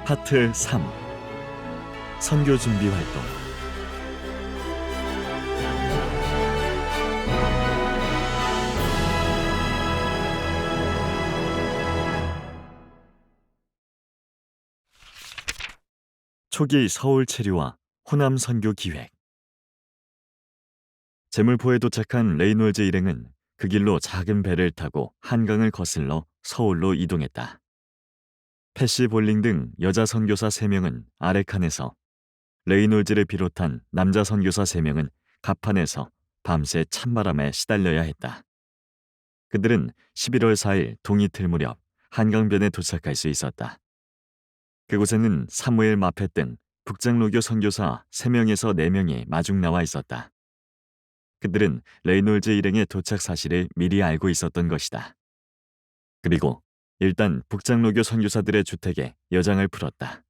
파트 3. 선교 준비 활동. 초기 서울 체류와 호남 선교 기획. 제물포에 도착한 레이놀즈 일행은 그 길로 작은 배를 타고 한강을 거슬러 서울로 이동했다. 패시 볼링 등 여자 선교사 3명은 아래칸에서, 레이놀즈를 비롯한 남자 선교사 3명은 갑판에서 밤새 찬바람에 시달려야 했다. 그들은 11월 4일 동이틀 무렵 한강변에 도착할 수 있었다. 그곳에는 사무엘 마페 등 북장로교 선교사 3명에서 4명이 마중 나와 있었다. 그들은 레이놀즈 일행의 도착 사실을 미리 알고 있었던 것이다. 그리고 일단 북장로교 선교사들의 주택에 여장을 풀었다.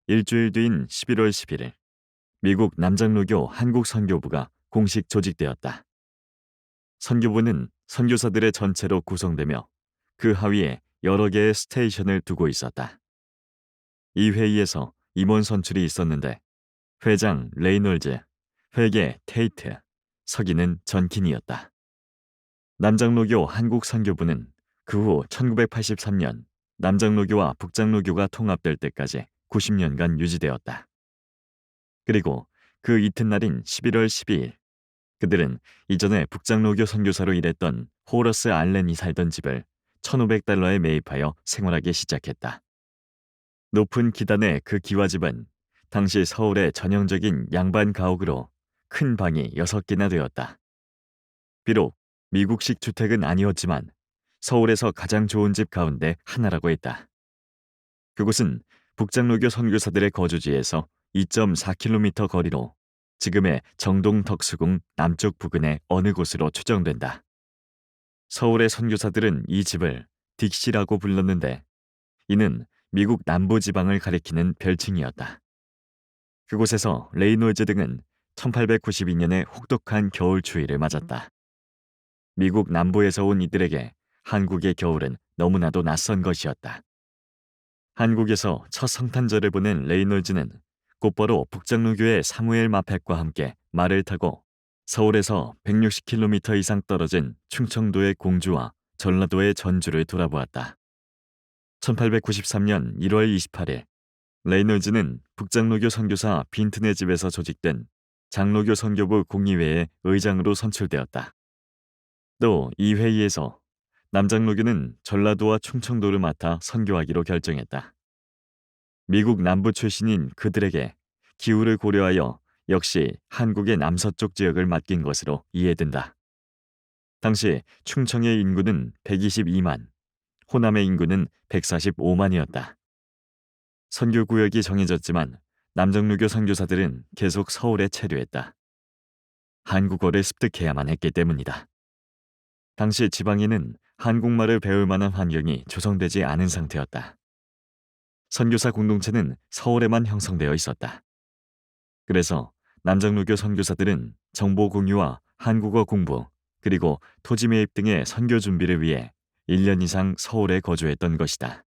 일주일 뒤인 11월 11일, 미국 남장로교 한국선교부가 공식 조직되었다. 선교부는 선교사들의 전체로 구성되며 그 하위에 여러 개의 스테이션을 두고 있었다. 이 회의에서 임원 선출이 있었는데 회장 레이놀즈, 회계 테이트, 서기는 전킨이었다. 남장로교 한국선교부는 그 후 1983년 남장로교와 북장로교가 통합될 때까지 90년간 유지되었다. 그리고 그 이튿날인 11월 12일, 그들은 이전에 북장로교 선교사로 일했던 호러스 알렌이 살던 집을 $1,500에 매입하여 생활하기 시작했다. 높은 기단의 그 기와집은 당시 서울의 전형적인 양반 가옥으로 큰 방이 6개나 되었다. 비록 미국식 주택은 아니었지만 서울에서 가장 좋은 집 가운데 하나라고 했다. 그곳은 북장로교 선교사들의 거주지에서 2.4km 거리로 지금의 정동 덕수궁 남쪽 부근의 어느 곳으로 추정된다. 서울의 선교사들은 이 집을 딕시라고 불렀는데 이는 미국 남부지방을 가리키는 별칭이었다. 그곳에서 레이놀즈 등은 1892년에 혹독한 겨울 추위를 맞았다. 미국 남부에서 온 이들에게 한국의 겨울은 너무나도 낯선 것이었다. 한국에서 첫 성탄절을 보낸 레이놀즈는 곧바로 북장로교의 사무엘 마펫과 함께 말을 타고 서울에서 160km 이상 떨어진 충청도의 공주와 전라도의 전주를 돌아보았다. 1893년 1월 28일, 레이놀즈는 북장로교 선교사 빈튼의 집에서 조직된 장로교 선교부 공의회의 의장으로 선출되었다. 또 이 회의에서 남장로교는 전라도와 충청도를 맡아 선교하기로 결정했다. 미국 남부 출신인 그들에게 기후를 고려하여 역시 한국의 남서쪽 지역을 맡긴 것으로 이해된다. 당시 충청의 인구는 122만, 호남의 인구는 145만이었다. 선교구역이 정해졌지만 남장로교 선교사들은 계속 서울에 체류했다. 한국어를 습득해야만 했기 때문이다. 당시 지방에는 한국말을 배울 만한 환경이 조성되지 않은 상태였다. 선교사 공동체는 서울에만 형성되어 있었다. 그래서 남장로교 선교사들은 정보 공유와 한국어 공부, 그리고 토지 매입 등의 선교 준비를 위해 1년 이상 서울에 거주했던 것이다.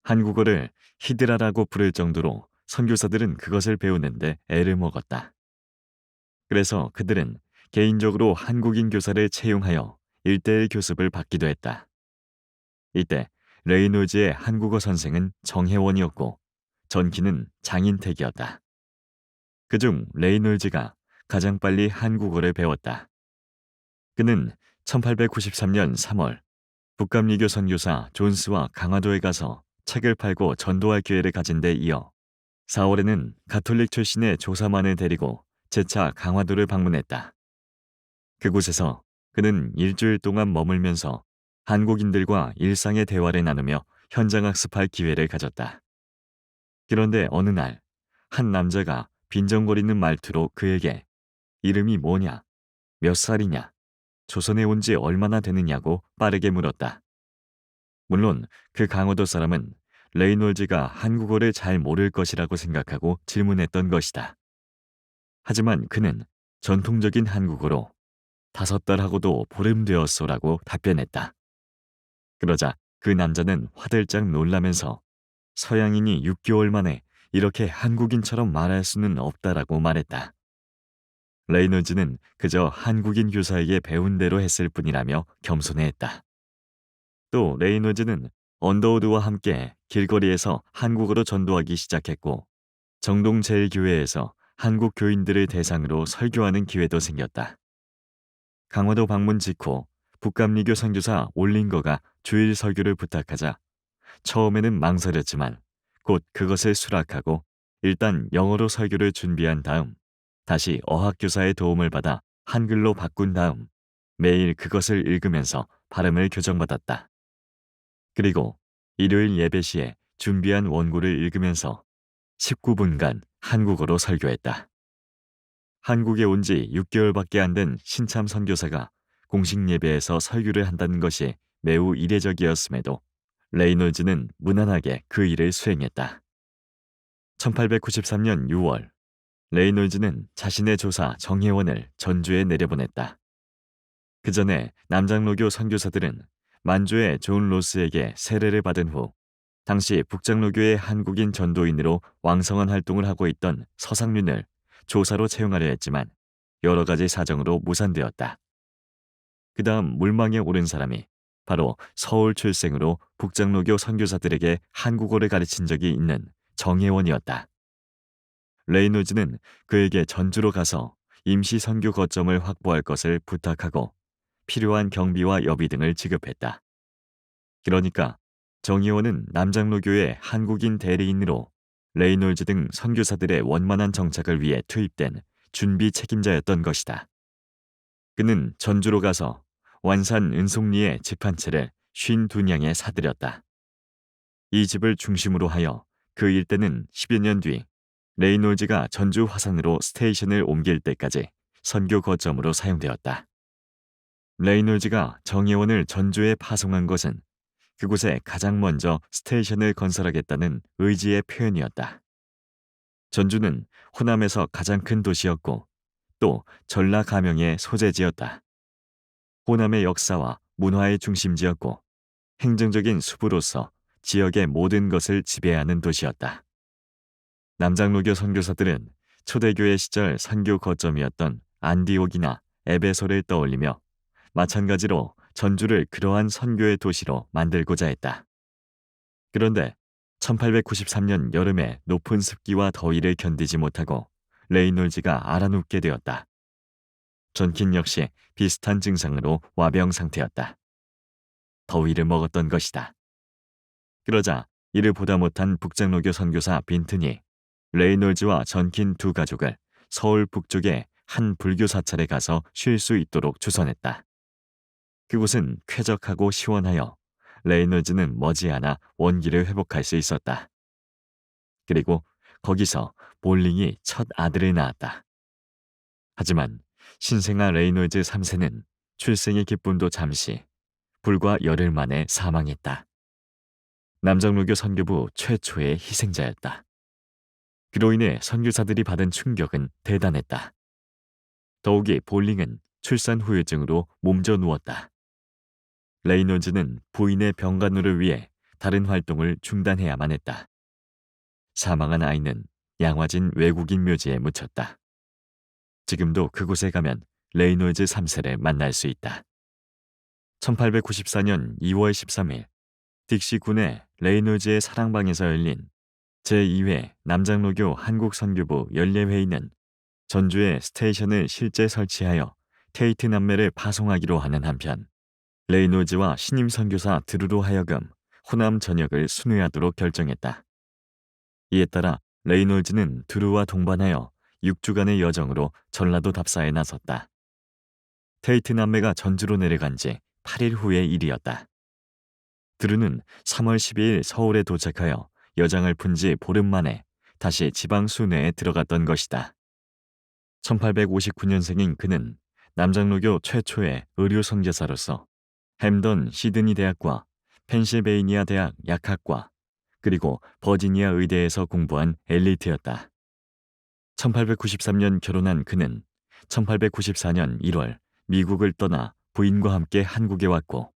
한국어를 히드라라고 부를 정도로 선교사들은 그것을 배우는데 애를 먹었다. 그래서 그들은 개인적으로 한국인 교사를 채용하여 1:1 교습을 받기도 했다. 이때 레이놀즈의 한국어 선생은 정혜원이었고 전키는 장인택이었다. 그중 레이놀즈가 가장 빨리 한국어를 배웠다. 그는 1893년 3월 북감리교 선교사 존스와 강화도에 가서 책을 팔고 전도할 기회를 가진 데 이어 4월에는 가톨릭 출신의 조사만을 데리고 재차 강화도를 방문했다. 그곳에서 그는 일주일 동안 머물면서 한국인들과 일상의 대화를 나누며 현장학습할 기회를 가졌다. 그런데 어느 날 한 남자가 빈정거리는 말투로 그에게 이름이 뭐냐, 몇 살이냐, 조선에 온 지 얼마나 되느냐고 빠르게 물었다. 물론 그 강화도 사람은 레이놀즈가 한국어를 잘 모를 것이라고 생각하고 질문했던 것이다. 하지만 그는 전통적인 한국어로 5달하고도 보름 되었소라고 답변했다. 그러자 그 남자는 화들짝 놀라면서 서양인이 6개월 만에 이렇게 한국인처럼 말할 수는 없다라고 말했다. 레이놀즈는 그저 한국인 교사에게 배운 대로 했을 뿐이라며 겸손해했다. 또 레이놀즈는 언더우드와 함께 길거리에서 한국어로 전도하기 시작했고 정동제일교회에서 한국 교인들을 대상으로 설교하는 기회도 생겼다. 강화도 방문 직후 북감리교 선교사 올링거가 주일 설교를 부탁하자 처음에는 망설였지만 곧 그것을 수락하고 일단 영어로 설교를 준비한 다음 다시 어학교사의 도움을 받아 한글로 바꾼 다음 매일 그것을 읽으면서 발음을 교정받았다. 그리고 일요일 예배 시에 준비한 원고를 읽으면서 19분간 한국어로 설교했다. 한국에 온 지 6개월밖에 안 된 신참 선교사가 공식 예배에서 설교를 한다는 것이 매우 이례적이었음에도 레이놀즈는 무난하게 그 일을 수행했다. 1893년 6월, 레이놀즈는 자신의 조사 정혜원을 전주에 내려보냈다. 그 전에 남장로교 선교사들은 만주의 존 로스에게 세례를 받은 후 당시 북장로교의 한국인 전도인으로 왕성한 활동을 하고 있던 서상륜을 조사로 채용하려 했지만 여러 가지 사정으로 무산되었다. 그 다음 물망에 오른 사람이 바로 서울 출생으로 북장로교 선교사들에게 한국어를 가르친 적이 있는 정혜원이었다. 레이놀즈는 그에게 전주로 가서 임시 선교 거점을 확보할 것을 부탁하고 필요한 경비와 여비 등을 지급했다. 그러니까 정의원은 남장로교의 한국인 대리인으로 레이놀즈 등 선교사들의 원만한 정착을 위해 투입된 준비 책임자였던 것이다. 그는 전주로 가서 완산 은송리의 집 한 채를 52냥에 사들였다. 이 집을 중심으로 하여 그 일대는 10여 년 뒤 레이놀즈가 전주 화산으로 스테이션을 옮길 때까지 선교 거점으로 사용되었다. 레이놀즈가 정예원을 전주에 파송한 것은 그곳에 가장 먼저 스테이션을 건설하겠다는 의지의 표현이었다. 전주는 호남에서 가장 큰 도시였고 또 전라 가명의 소재지였다. 호남의 역사와 문화의 중심지였고 행정적인 수부로서 지역의 모든 것을 지배하는 도시였다. 남장로교 선교사들은 초대교회 시절 선교 거점이었던 안디옥이나 에베소를 떠올리며 마찬가지로 전주를 그러한 선교의 도시로 만들고자 했다. 그런데 1893년 여름에 높은 습기와 더위를 견디지 못하고 레이놀즈가 알아눕게 되었다. 존킨 역시 비슷한 증상으로 와병 상태였다. 더위를 먹었던 것이다. 그러자 이를 보다 못한 북장로교 선교사 빈튼이 레이놀즈와 존킨 두 가족을 서울 북쪽의 한 불교 사찰에 가서 쉴 수 있도록 주선했다. 그곳은 쾌적하고 시원하여 레이놀즈는 머지않아 원기를 회복할 수 있었다. 그리고 거기서 볼링이 첫 아들을 낳았다. 하지만 신생아 레이놀즈 3세는 출생의 기쁨도 잠시 불과 열흘 만에 사망했다. 남장로교 선교부 최초의 희생자였다. 그로 인해 선교사들이 받은 충격은 대단했다. 더욱이 볼링은 출산 후유증으로 몸져 누웠다. 레이놀즈는 부인의 병간호를 위해 다른 활동을 중단해야만 했다. 사망한 아이는 양화진 외국인 묘지에 묻혔다. 지금도 그곳에 가면 레이놀즈 3세를 만날 수 있다. 1894년 2월 13일 딕시 군의 레이놀즈의 사랑방에서 열린 제2회 남장로교 한국선교부 연례회의는 전주에 스테이션을 실제 설치하여 테이트 남매를 파송하기로 하는 한편 레이놀즈와 신임 선교사 드루로 하여금 호남 전역을 순회하도록 결정했다. 이에 따라 레이놀즈는 드루와 동반하여 6주간의 여정으로 전라도 답사에 나섰다. 테이트 남매가 전주로 내려간 지 8일 후의 일이었다. 드루는 3월 12일 서울에 도착하여 여장을 푼 지 보름 만에 다시 지방 순회에 들어갔던 것이다. 1859년생인 그는 남장로교 최초의 의료 선교사로서 햄던 시드니 대학과 펜실베이니아 대학 약학과 그리고 버지니아 의대에서 공부한 엘리트였다. 1893년 결혼한 그는 1894년 1월 미국을 떠나 부인과 함께 한국에 왔고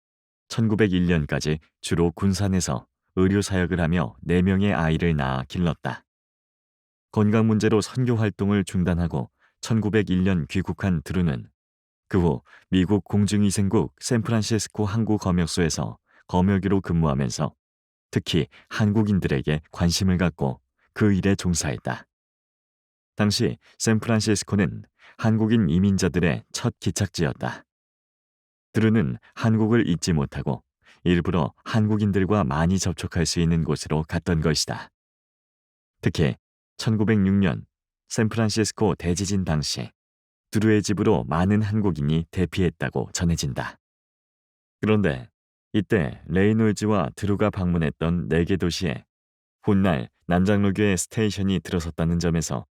1901년까지 주로 군산에서 의료 사역을 하며 4명의 아이를 낳아 길렀다. 건강 문제로 선교 활동을 중단하고 1901년 귀국한 드루는 그 후 미국 공중위생국 샌프란시스코 항구 검역소에서 검역이로 근무하면서 특히 한국인들에게 관심을 갖고 그 일에 종사했다. 당시 샌프란시스코는 한국인 이민자들의 첫 기착지였다. 드루는 한국을 잊지 못하고 일부러 한국인들과 많이 접촉할 수 있는 곳으로 갔던 것이다. 특히 1906년 샌프란시스코 대지진 당시 드루의 집으로 많은 한국인이 대피했다고 전해진다. 그런데 이때 레이놀즈와 드루가 방문했던 4개 도시에 훗날 남장로교의 스테이션이 들어섰다는 점에서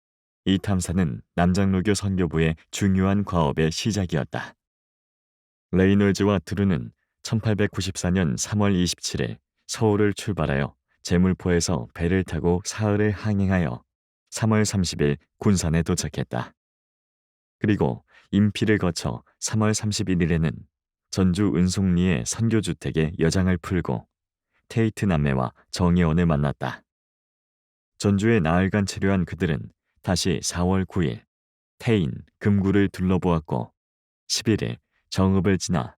이 탐사는 남장로교 선교부의 중요한 과업의 시작이었다. 레이놀즈와 드루는 1894년 3월 27일 서울을 출발하여 제물포에서 배를 타고 사흘을 항행하여 3월 30일 군산에 도착했다. 그리고 임피를 거쳐 3월 31일에는 전주 은송리의 선교주택에 여장을 풀고 테이트 남매와 정혜원을 만났다. 전주에 나흘간 체류한 그들은 다시 4월 9일 태인, 금구를 둘러보았고 11일 정읍을 지나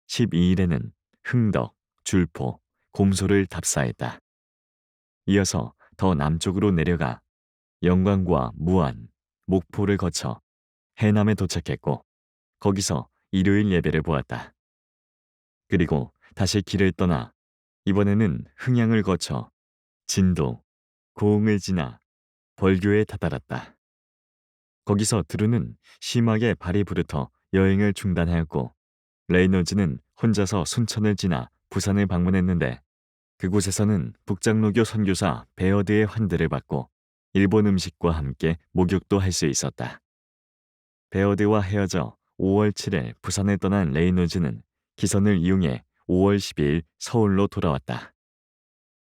12일에는 흥덕, 줄포, 곰소를 답사했다. 이어서 더 남쪽으로 내려가 영광과 무안, 목포를 거쳐 해남에 도착했고 거기서 일요일 예배를 보았다. 그리고 다시 길을 떠나 이번에는 흥양을 거쳐 진도, 고흥을 지나 벌교에 다다랐다. 거기서 드루는 심하게 발이 부르터 여행을 중단하였고 레이놀즈는 혼자서 순천을 지나 부산을 방문했는데 그곳에서는 북장로교 선교사 베어드의 환대를 받고 일본 음식과 함께 목욕도 할 수 있었다. 베어드와 헤어져 5월 7일 부산을 떠난 레이놀즈는 기선을 이용해 5월 12일 서울로 돌아왔다.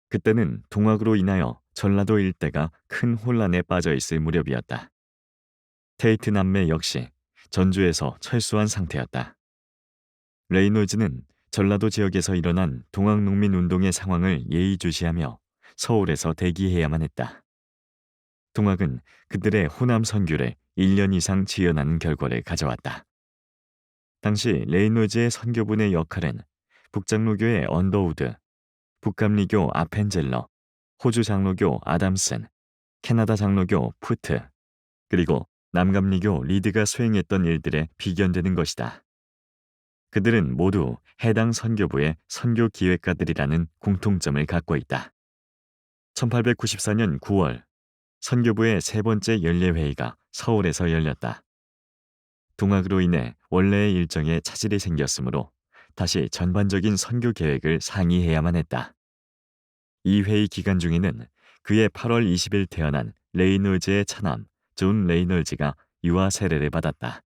그때는 동학으로 인하여 전라도 일대가 큰 혼란에 빠져 있을 무렵이었다. 테이트 남매 역시 전주에서 철수한 상태였다. 레이놀즈는 전라도 지역에서 일어난 동학농민 운동의 상황을 예의주시하며 서울에서 대기해야만 했다. 동학은 그들의 호남 선교를 1년 이상 지연하는 결과를 가져왔다. 당시 레이놀즈의 선교분의 역할은 북장로교의 언더우드, 북감리교 아펜젤러, 호주 장로교 아담슨, 캐나다 장로교 푸트, 그리고 남감리교 리드가 수행했던 일들에 비견되는 것이다. 그들은 모두 해당 선교부의 선교 기획가들이라는 공통점을 갖고 있다. 1894년 9월 선교부의 세 번째 연례회의가 서울에서 열렸다. 동학으로 인해 원래의 일정에 차질이 생겼으므로 다시 전반적인 선교 계획을 상의해야만 했다. 이 회의 기간 중에는 그의 8월 20일 태어난 레이놀즈의 차남 존 레이놀즈가 유아 세례를 받았다.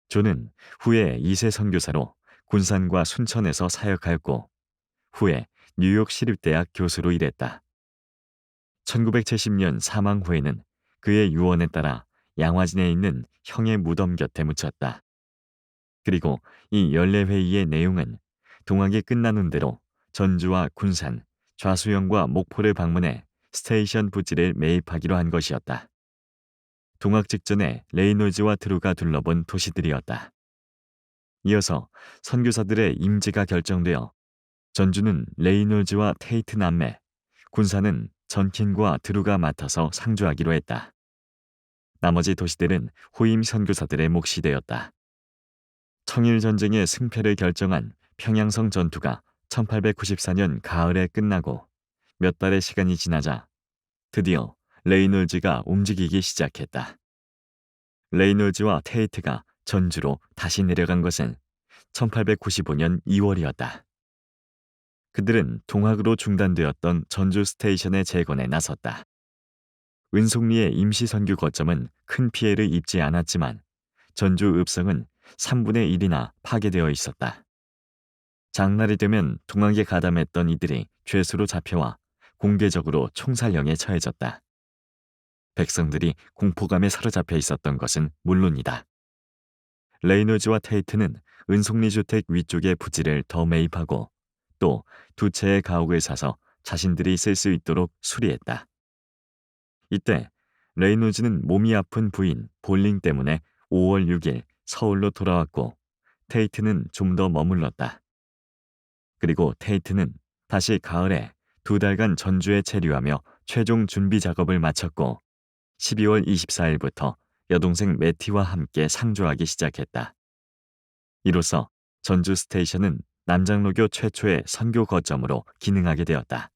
존은 후에 2세 선교사로 군산과 순천에서 사역하였고 후에 뉴욕 시립대학 교수로 일했다. 1970년 사망 후에는 그의 유언에 따라 양화진에 있는 형의 무덤 곁에 묻혔다. 그리고 이 연례회의의 내용은 동학이 끝나는 대로 전주와 군산, 좌수영과 목포를 방문해 스테이션 부지를 매입하기로 한 것이었다. 동학 직전에 레이놀즈와 드루가 둘러본 도시들이었다. 이어서 선교사들의 임지가 결정되어 전주는 레이놀즈와 테이트 남매, 군산은 전킨과 드루가 맡아서 상주하기로 했다. 나머지 도시들은 후임 선교사들의 몫이 되었다. 청일전쟁의 승패를 결정한 평양성 전투가 1894년 가을에 끝나고 몇 달의 시간이 지나자 드디어 레이놀즈가 움직이기 시작했다. 레이놀즈와 테이트가 전주로 다시 내려간 것은 1895년 2월이었다. 그들은 동학으로 중단되었던 전주 스테이션의 재건에 나섰다. 은송리의 임시선교 거점은 큰 피해를 입지 않았지만 전주 읍성은 3분의 1이나 파괴되어 있었다. 장날이 되면 동학에 가담했던 이들이 죄수로 잡혀와 공개적으로 총살령에 처해졌다. 백성들이 공포감에 사로잡혀 있었던 것은 물론이다. 레이놀즈와 테이트는 은송리 주택 위쪽의 부지를 더 매입하고 또 2채의 가옥을 사서 자신들이 쓸 수 있도록 수리했다. 이때 레이놀즈는 몸이 아픈 부인 볼링 때문에 5월 6일 서울로 돌아왔고 테이트는 좀 더 머물렀다. 그리고 테이트는 다시 가을에 2달간 전주에 체류하며 최종 준비 작업을 마쳤고 12월 24일부터 여동생 매티와 함께 상주하기 시작했다. 이로써 전주 스테이션은 남장로교 최초의 선교 거점으로 기능하게 되었다.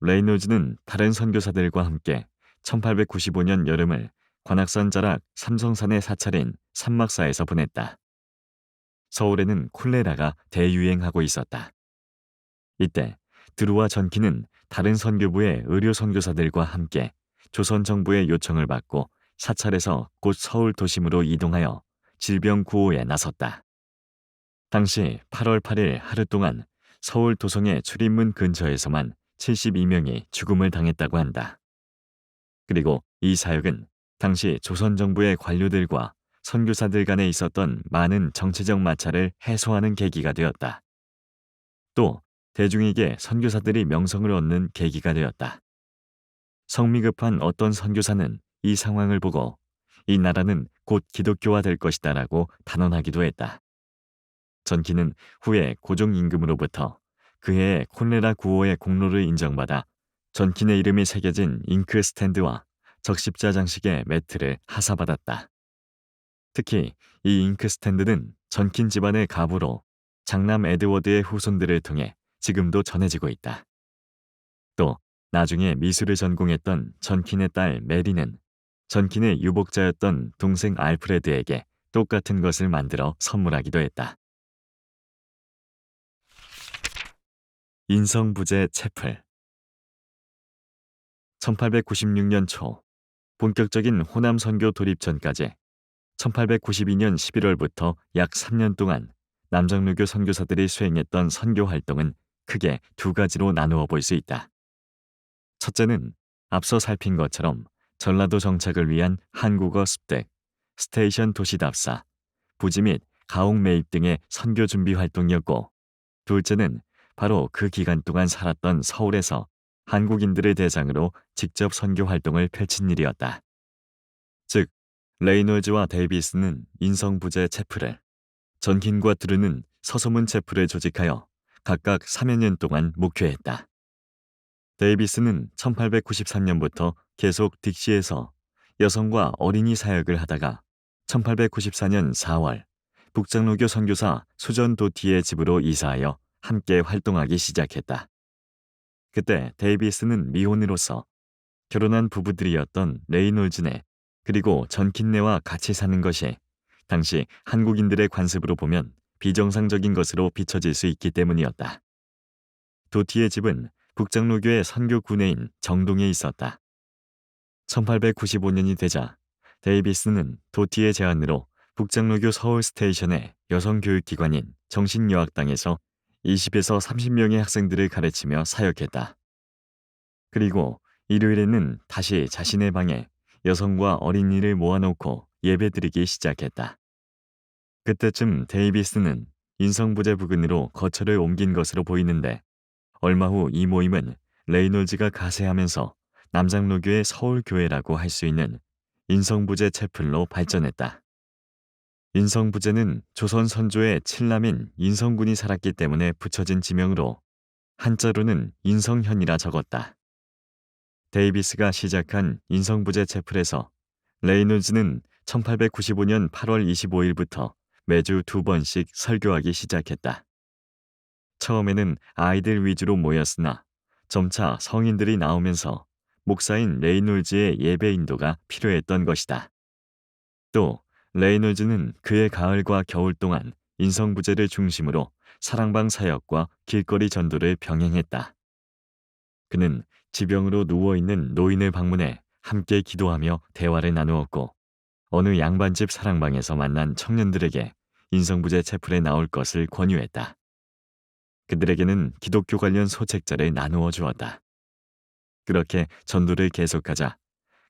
레이놀즈는 다른 선교사들과 함께 1895년 여름을 관악산 자락 삼성산의 사찰인 산막사에서 보냈다. 서울에는 콜레라가 대유행하고 있었다. 이때 드루와 전키는 다른 선교부의 의료 선교사들과 함께 조선 정부의 요청을 받고 사찰에서 곧 서울 도심으로 이동하여 질병 구호에 나섰다. 당시 8월 8일 하루 동안 서울 도성의 출입문 근처에서만 72명이 죽음을 당했다고 한다. 그리고 이 사역은 당시 조선 정부의 관료들과 선교사들 간에 있었던 많은 정치적 마찰을 해소하는 계기가 되었다. 또 대중에게 선교사들이 명성을 얻는 계기가 되었다. 성미 급한 어떤 선교사는 이 상황을 보고 이 나라는 곧 기독교화될 것이다라고 단언하기도 했다. 전키는 후에 고종 임금으로부터 그해의 콜레라 구호의 공로를 인정받아 전킨의 이름이 새겨진 잉크 스탠드와 적십자 장식의 매트를 하사받았다. 특히 이 잉크 스탠드는 전킨 집안의 가부로 장남 에드워드의 후손들을 통해 지금도 전해지고 있다. 또 나중에 미술을 전공했던 전킨의 딸 메리는 전킨의 유복자였던 동생 알프레드에게 똑같은 것을 만들어 선물하기도 했다. 인성부제 채플. 1896년 초 본격적인 호남 선교 돌입 전까지 1892년 11월부터 약 3년 동안 남정루교 선교사들이 수행했던 선교 활동은 크게 두 가지로 나누어 볼 수 있다. 첫째는 앞서 살핀 것처럼 전라도 정착을 위한 한국어 습득, 스테이션 도시 답사, 부지 및 가옥 매입 등의 선교 준비 활동이었고, 둘째는 바로 그 기간 동안 살았던 서울에서 한국인들을 대상으로 직접 선교 활동을 펼친 일이었다. 즉, 레이놀즈와 데이비스는 인성부제 채플을, 전킨과 드루는 서소문 채플을 조직하여 각각 3여 년 동안 목회했다. 데이비스는 1893년부터 계속 딕시에서 여성과 어린이 사역을 하다가 1894년 4월 북장로교 선교사 수전 도티의 집으로 이사하여 함께 활동하기 시작했다. 그때 데이비스는 미혼으로서 결혼한 부부들이었던 레이놀즈네 그리고 전킨네와 같이 사는 것이 당시 한국인들의 관습으로 보면 비정상적인 것으로 비춰질 수 있기 때문이었다. 도티의 집은 북장로교의 선교 구내인 정동에 있었다. 1895년이 되자 데이비스는 도티의 제안으로 북장로교 서울 스테이션의 여성교육기관인 정신여학당에서 20에서 30명의 학생들을 가르치며 사역했다. 그리고 일요일에는 다시 자신의 방에 여성과 어린이를 모아놓고 예배드리기 시작했다. 그때쯤 데이비스는 인성부제 부근으로 거처를 옮긴 것으로 보이는데 얼마 후 이 모임은 레이놀즈가 가세하면서 남장로교의 서울교회라고 할 수 있는 인성부제 채플로 발전했다. 인성부제는 조선 선조의 칠남인 인성군이 살았기 때문에 붙여진 지명으로 한자로는 인성현이라 적었다. 데이비스가 시작한 인성부제 채플에서 레이놀즈는 1895년 8월 25일부터 매주 2번씩 설교하기 시작했다. 처음에는 아이들 위주로 모였으나 점차 성인들이 나오면서 목사인 레이놀즈의 예배 인도가 필요했던 것이다. 또 레이놀즈는 그의 가을과 겨울 동안 인성부제를 중심으로 사랑방 사역과 길거리 전도를 병행했다. 그는 지병으로 누워있는 노인을 방문해 함께 기도하며 대화를 나누었고 어느 양반집 사랑방에서 만난 청년들에게 인성부제 채플에 나올 것을 권유했다. 그들에게는 기독교 관련 소책자를 나누어 주었다. 그렇게 전도를 계속하자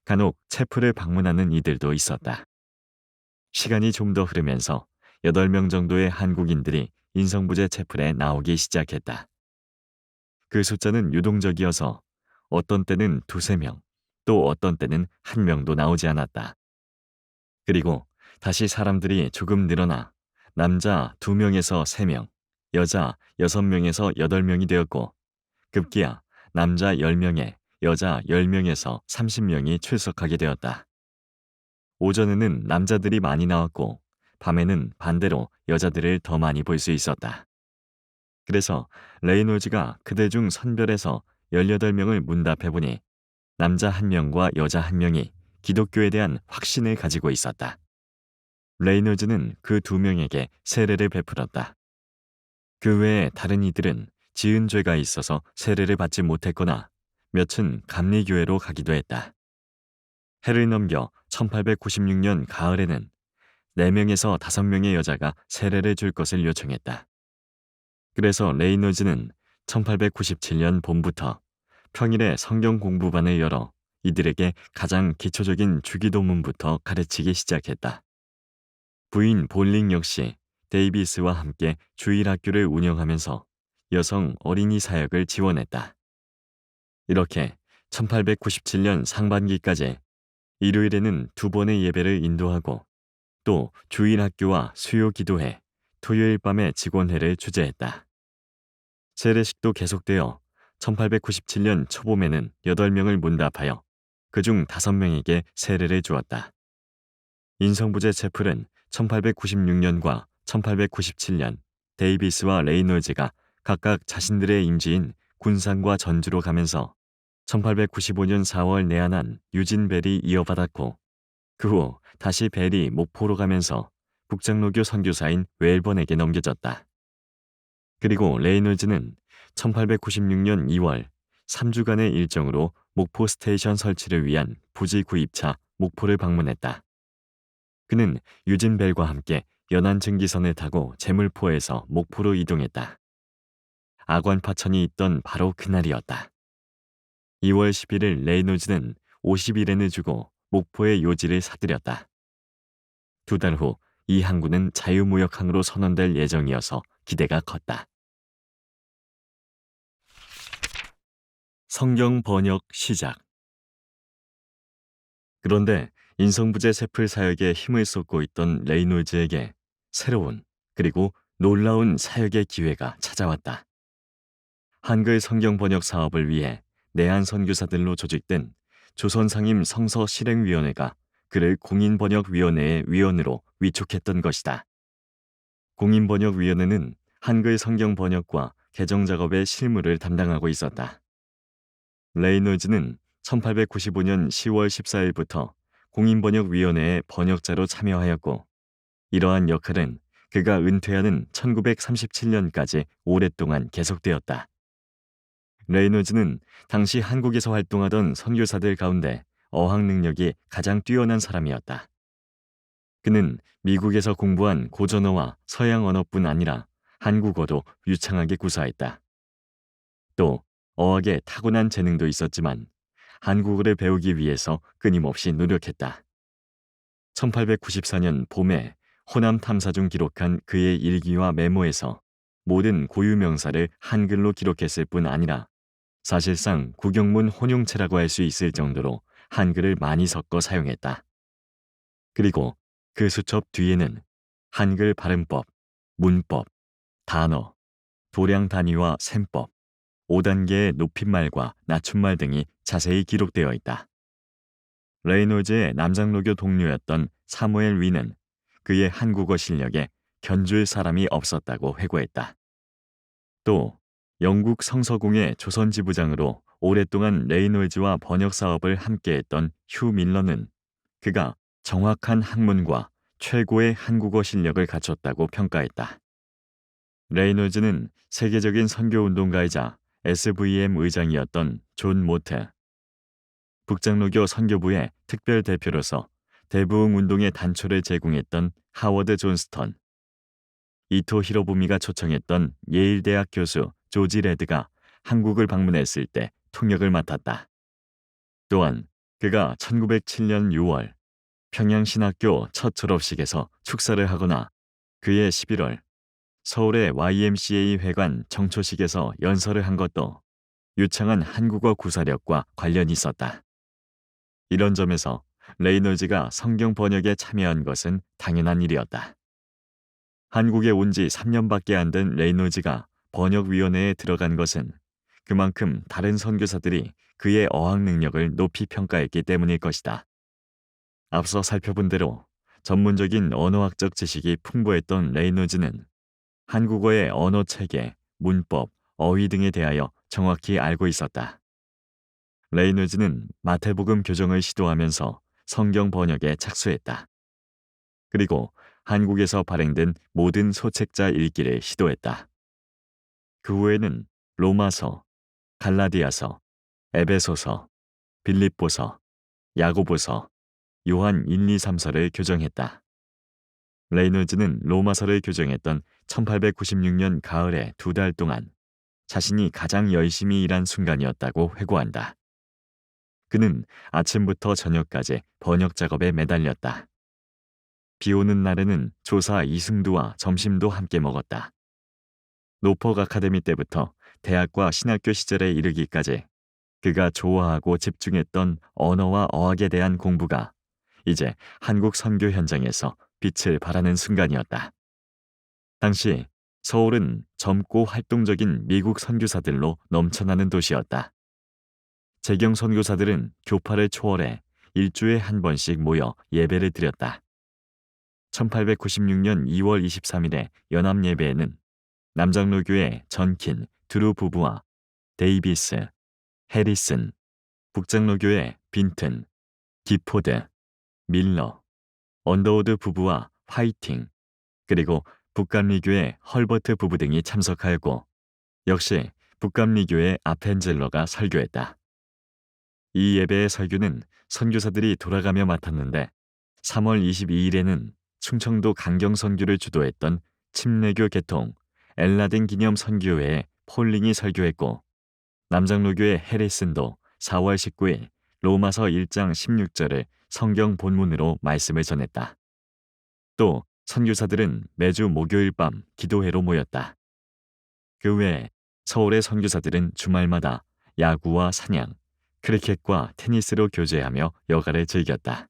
간혹 채플을 방문하는 이들도 있었다. 시간이 좀 더 흐르면서 8명 정도의 한국인들이 인성부제 채플에 나오기 시작했다. 그 숫자는 유동적이어서 어떤 때는 두세 명, 또 어떤 때는 한 명도 나오지 않았다. 그리고 다시 사람들이 조금 늘어나 남자 2명에서 3명, 여자 6명에서 8명이 되었고 급기야 남자 10명에 여자 10명에서 30명이 출석하게 되었다. 오전에는 남자들이 많이 나왔고 밤에는 반대로 여자들을 더 많이 볼 수 있었다. 그래서 레이놀즈가 그들 중 선별해서 18명을 문답해 보니 남자 1명과 여자 1명이 기독교에 대한 확신을 가지고 있었다. 레이놀즈는 그 2명에게 세례를 베풀었다. 그 외에 다른 이들은 지은 죄가 있어서 세례를 받지 못했거나 몇은 감리교회로 가기도 했다. 해를 넘겨 1896년 가을에는 4명에서 5명의 여자가 세례를 줄 것을 요청했다. 그래서 레이놀즈는 1897년 봄부터 평일에 성경 공부반을 열어 이들에게 가장 기초적인 주기도문부터 가르치기 시작했다. 부인 볼링 역시 데이비스와 함께 주일학교를 운영하면서 여성 어린이 사역을 지원했다. 이렇게 1897년 상반기까지 일요일에는 2번의 예배를 인도하고 또 주일학교와 수요기도회, 토요일 밤의 직원회를 주재했다. 세례식도 계속되어 1897년 초봄에는 8명을 문답하여 그중 5명에게 세례를 주었다. 인성부제 채플은 1896년과 1897년 데이비스와 레이놀즈가 각각 자신들의 임지인 군산과 전주로 가면서 1895년 4월 내한한 유진 벨이 이어받았고 그 후 다시 벨이 목포로 가면서 북장로교 선교사인 웰번에게 넘겨졌다. 그리고 레이놀즈는 1896년 2월 3주간의 일정으로 목포 스테이션 설치를 위한 부지 구입차 목포를 방문했다. 그는 유진 벨과 함께 연안 증기선을 타고 제물포에서 목포로 이동했다. 아관파천이 있던 바로 그날이었다. 2월 11일 레이놀즈는 50일엔을 주고 목포의 요지를 사들였다. 2달 후 이 항구는 자유무역항으로 선언될 예정이어서 기대가 컸다. 성경 번역 시작. 그런데 인성부제 세플 사역에 힘을 쏟고 있던 레이놀즈에게 새로운 그리고 놀라운 사역의 기회가 찾아왔다. 한글 성경 번역 사업을 위해 내한 선교사들로 조직된 조선상임 성서 실행위원회가 그를 공인번역위원회의 위원으로 위촉했던 것이다. 공인번역위원회는 한글 성경 번역과 개정 작업의 실무를 담당하고 있었다. 레이놀즈는 1895년 10월 14일부터 공인번역위원회의 번역자로 참여하였고 이러한 역할은 그가 은퇴하는 1937년까지 오랫동안 계속되었다. 레이놀즈는 당시 한국에서 활동하던 선교사들 가운데 어학 능력이 가장 뛰어난 사람이었다. 그는 미국에서 공부한 고전어와 서양 언어뿐 아니라 한국어도 유창하게 구사했다. 또 어학에 타고난 재능도 있었지만 한국어를 배우기 위해서 끊임없이 노력했다. 1894년 봄에 호남 탐사 중 기록한 그의 일기와 메모에서 모든 고유 명사를 한글로 기록했을 뿐 아니라 사실상 구경문 혼용체라고 할 수 있을 정도로 한글을 많이 섞어 사용했다. 그리고 그 수첩 뒤에는 한글 발음법, 문법, 단어, 도량 단위와 셈법, 5단계의 높임말과 낮춤말 등이 자세히 기록되어 있다. 레이놀즈의 남장로교 동료였던 사무엘 위는 그의 한국어 실력에 견줄 사람이 없었다고 회고했다. 또 영국 성서공회 조선지부장으로 오랫동안 레이놀즈와 번역 사업을 함께했던 휴 밀러는 그가 정확한 학문과 최고의 한국어 실력을 갖췄다고 평가했다. 레이놀즈는 세계적인 선교운동가이자 SVM 의장이었던 존 모트, 북장로교 선교부의 특별 대표로서 대부흥 운동의 단초를 제공했던 하워드 존스턴, 이토 히로부미가 초청했던 예일대학 교수 조지 레드가 한국을 방문했을 때 통역을 맡았다. 또한 그가 1907년 6월 평양신학교 첫 졸업식에서 축사를 하거나 그해 11월 서울의 YMCA 회관 정초식에서 연설을 한 것도 유창한 한국어 구사력과 관련이 있었다. 이런 점에서 레이놀즈가 성경 번역에 참여한 것은 당연한 일이었다. 한국에 온 지 3년밖에 안 된 레이놀즈가 번역위원회에 들어간 것은 그만큼 다른 선교사들이 그의 어학 능력을 높이 평가했기 때문일 것이다. 앞서 살펴본 대로 전문적인 언어학적 지식이 풍부했던 레이놀즈는 한국어의 언어 체계, 문법, 어휘 등에 대하여 정확히 알고 있었다. 레이놀즈는 마태복음 교정을 시도하면서 성경 번역에 착수했다. 그리고 한국에서 발행된 모든 소책자 읽기를 시도했다. 그 후에는 로마서, 갈라디아서, 에베소서, 빌립보서, 야고보서, 요한 1, 2, 3서를 교정했다. 레이놀즈는 로마서를 교정했던 1896년 가을에 2달 동안 자신이 가장 열심히 일한 순간이었다고 회고한다. 그는 아침부터 저녁까지 번역 작업에 매달렸다. 비 오는 날에는 조사 이승두와 점심도 함께 먹었다. 노퍼 아카데미 때부터 대학과 신학교 시절에 이르기까지 그가 좋아하고 집중했던 언어와 어학에 대한 공부가 이제 한국 선교 현장에서 빛을 발하는 순간이었다. 당시 서울은 젊고 활동적인 미국 선교사들로 넘쳐나는 도시였다. 재경 선교사들은 교파를 초월해 일주에 한 번씩 모여 예배를 드렸다. 1896년 2월 23일의 연합예배에는 남장로교의 전킨, 드루 부부와 데이비스, 해리슨, 북장로교의 빈튼, 기포드, 밀러, 언더우드 부부와 화이팅, 그리고 북감리교의 헐버트 부부 등이 참석하였고 역시 북감리교의 아펜젤러가 설교했다. 이 예배의 설교는 선교사들이 돌아가며 맡았는데 3월 22일에는 충청도 강경선교를 주도했던 침례교 개통 엘라딘 기념 선교회의 폴링이 설교했고 남장로교의 해리슨도 4월 19일 로마서 1장 16절을 성경 본문으로 말씀을 전했다. 또 선교사들은 매주 목요일 밤 기도회로 모였다. 그 외에 서울의 선교사들은 주말마다 야구와 사냥, 크리켓과 테니스로 교제하며 여가를 즐겼다.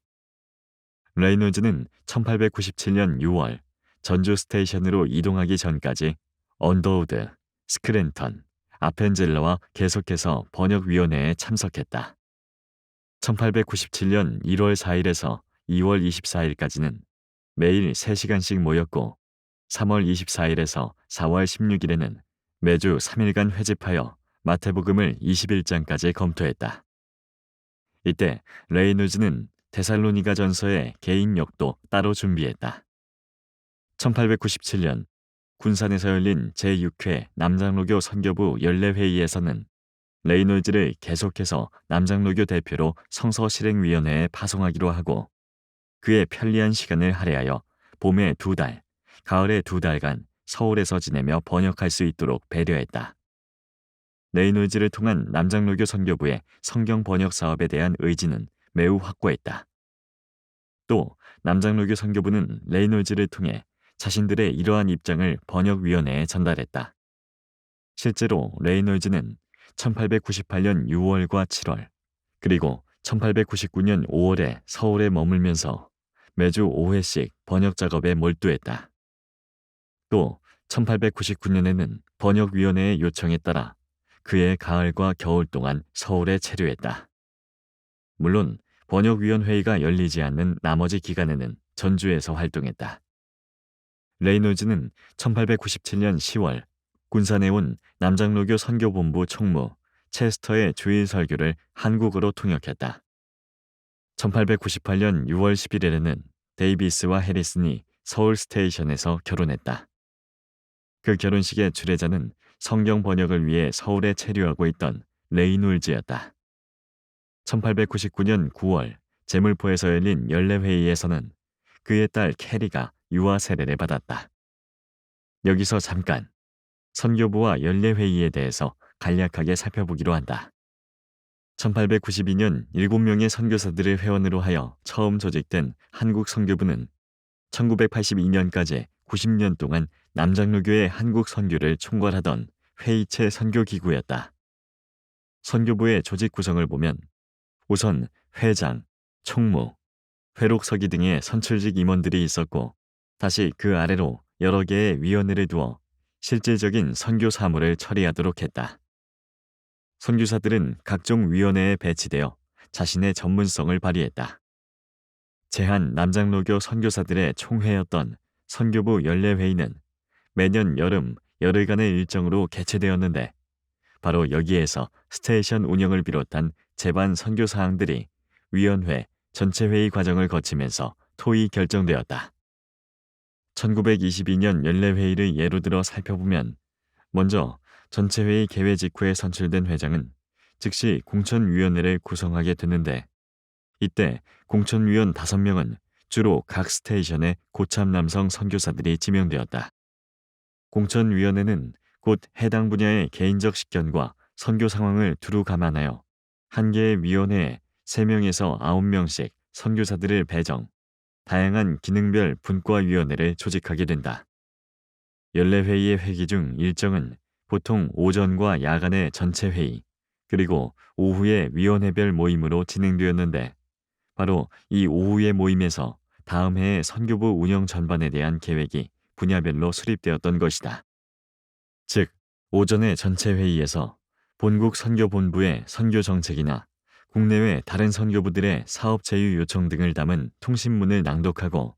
레이놀즈는 1897년 6월 전주 스테이션으로 이동하기 전까지 언더우드, 스크랜턴, 아펜젤러와 계속해서 번역위원회에 참석했다. 1897년 1월 4일에서 2월 24일까지는 매일 3시간씩 모였고 3월 24일에서 4월 16일에는 매주 3일간 회집하여 마태복음을 21장까지 검토했다. 이때 레이놀즈는 데살로니가 전서의 개인 역도 따로 준비했다. 1897년 군산에서 열린 제6회 남장로교 선교부 연례회의에서는 레이놀즈를 계속해서 남장로교 대표로 성서실행위원회에 파송하기로 하고 그의 편리한 시간을 할애하여 봄에 2달, 가을에 2달간 서울에서 지내며 번역할 수 있도록 배려했다. 레이놀즈를 통한 남장로교 선교부의 성경 번역 사업에 대한 의지는 매우 확고했다. 또 남장로교 선교부는 레이놀즈를 통해 자신들의 이러한 입장을 번역위원회에 전달했다. 실제로 레이놀즈는 1898년 6월과 7월, 그리고 1899년 5월에 서울에 머물면서 매주 5회씩 번역 작업에 몰두했다. 또 1899년에는 번역위원회의 요청에 따라 그의 가을과 겨울 동안 서울에 체류했다. 물론 번역위원회의가 열리지 않는 나머지 기간에는 전주에서 활동했다. 레이놀즈는 1897년 10월 군산에 온 남장로교 선교본부 총무 체스터의 주일 설교를 한국어로 통역했다. 1898년 6월 11일에는 데이비스와 해리슨이 서울 스테이션에서 결혼했다. 그 결혼식의 주례자는 성경 번역을 위해 서울에 체류하고 있던 레이놀즈였다. 1899년 9월 제물포에서 열린 연례회의에서는 그의 딸 캐리가 유아 세례를 받았다. 여기서 잠깐 선교부와 연례회의에 대해서 간략하게 살펴보기로 한다. 1892년 7명의 선교사들을 회원으로 하여 처음 조직된 한국 선교부는 1982년까지 90년 동안 남장로교의 한국 선교를 총괄하던 회의체 선교기구였다. 선교부의 조직 구성을 보면 우선 회장, 총무, 회록서기 등의 선출직 임원들이 있었고 다시 그 아래로 여러 개의 위원회를 두어 실질적인 선교 사무를 처리하도록 했다. 선교사들은 각종 위원회에 배치되어 자신의 전문성을 발휘했다. 제한 남장로교 선교사들의 총회였던 선교부 연례회의는 매년 여름 열흘간의 일정으로 개최되었는데 바로 여기에서 스테이션 운영을 비롯한 제반 선교 사항들이 위원회, 전체회의 과정을 거치면서 토의 결정되었다. 1922년 연례회의를 예로 들어 살펴보면 먼저 전체회의 개회 직후에 선출된 회장은 즉시 공천위원회를 구성하게 되는데 이때 공천위원 5명은 주로 각 스테이션의 고참 남성 선교사들이 지명되었다. 공천위원회는 곧 해당 분야의 개인적 식견과 선교 상황을 두루 감안하여 한 개의 위원회에 3명에서 9명씩 선교사들을 배정, 다양한 기능별 분과위원회를 조직하게 된다. 연례회의의 회기 중 일정은 보통 오전과 야간의 전체 회의, 그리고 오후의 위원회별 모임으로 진행되었는데 바로 이 오후의 모임에서 다음 해의 선교부 운영 전반에 대한 계획이 분야별로 수립되었던 것이다. 즉, 오전의 전체 회의에서 본국 선교본부의 선교 정책이나 국내외 다른 선교부들의 사업 제휴 요청 등을 담은 통신문을 낭독하고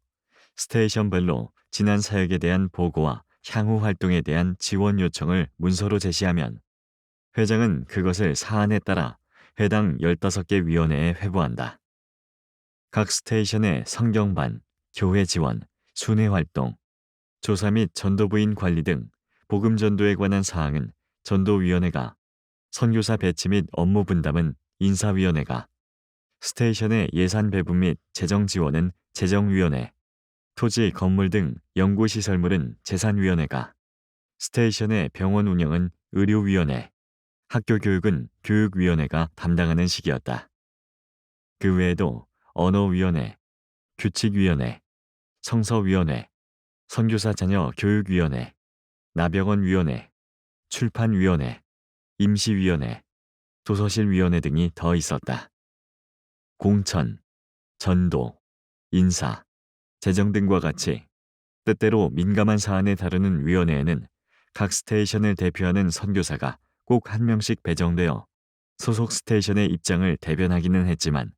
스테이션별로 지난 사역에 대한 보고와 향후 활동에 대한 지원 요청을 문서로 제시하면 회장은 그것을 사안에 따라 해당 15개 위원회에 회부한다. 각 스테이션의 성경반, 교회 지원, 순회 활동, 조사 및 전도부인 관리 등 복음 전도에 관한 사항은 전도위원회가, 선교사 배치 및 업무 분담은 인사위원회가, 스테이션의 예산 배분 및 재정 지원은 재정위원회, 토지, 건물 등 연구시설물은 재산위원회가, 스테이션의 병원 운영은 의료위원회, 학교 교육은 교육위원회가 담당하는 시기였다. 그 외에도 언어위원회, 규칙위원회, 성서위원회, 선교사 자녀 교육위원회, 나병원위원회, 출판위원회, 임시위원회, 도서실위원회 등이 더 있었다. 공천, 전도, 인사, 재정 등과 같이 때때로 민감한 사안을 다루는 위원회에는 각 스테이션을 대표하는 선교사가 꼭 한 명씩 배정되어 소속 스테이션의 입장을 대변하기는 했지만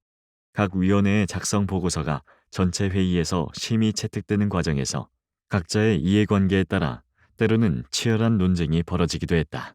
각 위원회의 작성 보고서가 전체 회의에서 심의 채택되는 과정에서 각자의 이해관계에 따라 때로는 치열한 논쟁이 벌어지기도 했다.